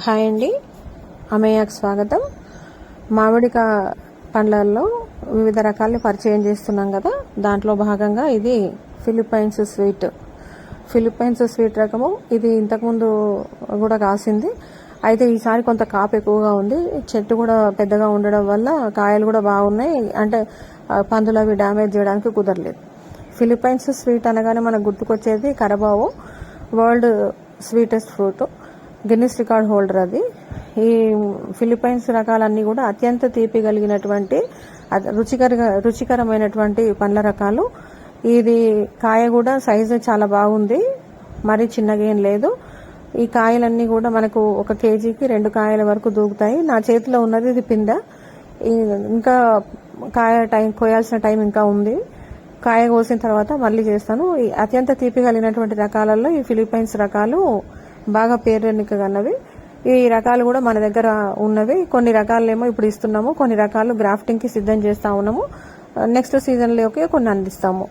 Hi అండి, అమేయాకు స్వాగతం. మామిడి పండ్లల్లో వివిధ రకాలని పరిచయం చేస్తున్నాం కదా, దాంట్లో భాగంగా ఇది ఫిలిప్పైన్స్ స్వీట్ రకము. ఇది ఇంతకుముందు కూడా కాసింది, అయితే ఈసారి కొంత కాపు ఎక్కువగా ఉంది. చెట్టు కూడా పెద్దగా ఉండడం వల్ల కాయలు కూడా బాగున్నాయి, అంటే పందులు అవి డ్యామేజ్ చేయడానికి కుదరలేదు. ఫిలిప్పైన్స్ స్వీట్ అనగానే మనకు గుర్తుకొచ్చేది carabao, world sweetest fruit, Guinness record holder అది. ఈ ఫిలిప్పైన్స్ రకాలన్నీ కూడా అత్యంత తీపి కలిగినటువంటి రుచికరమైనటువంటి పండ్ల రకాలు. ఇది కాయ కూడా సైజు చాలా బాగుంది, మరీ చిన్నగా ఏం లేదు. ఈ కాయలన్నీ కూడా మనకు 1 కేజీకి 2 కాయల వరకు దూకుతాయి. నా చేతిలో ఉన్నది ఇది పింద, ఇంకా కోయాల్సిన టైం ఇంకా ఉంది. కాయ కోసిన తర్వాత మళ్ళీ చేస్తాను. ఈ అత్యంత తీపి కలిగినటువంటి రకాలలో ఈ ఫిలిప్పైన్స్ రకాలు బాగా పేరెన్నికగన్నవి. ఈ రకాలు కూడా మన దగ్గర ఉన్నవి. కొన్ని రకాలేమో ఇప్పుడు ఇస్తున్నాము, కొన్ని రకాలు గ్రాఫ్టింగ్ కి సిద్ధం చేస్తా ఉన్నాము. నెక్స్ట్ సీజన్లోకి కొన్ని అందిస్తాము.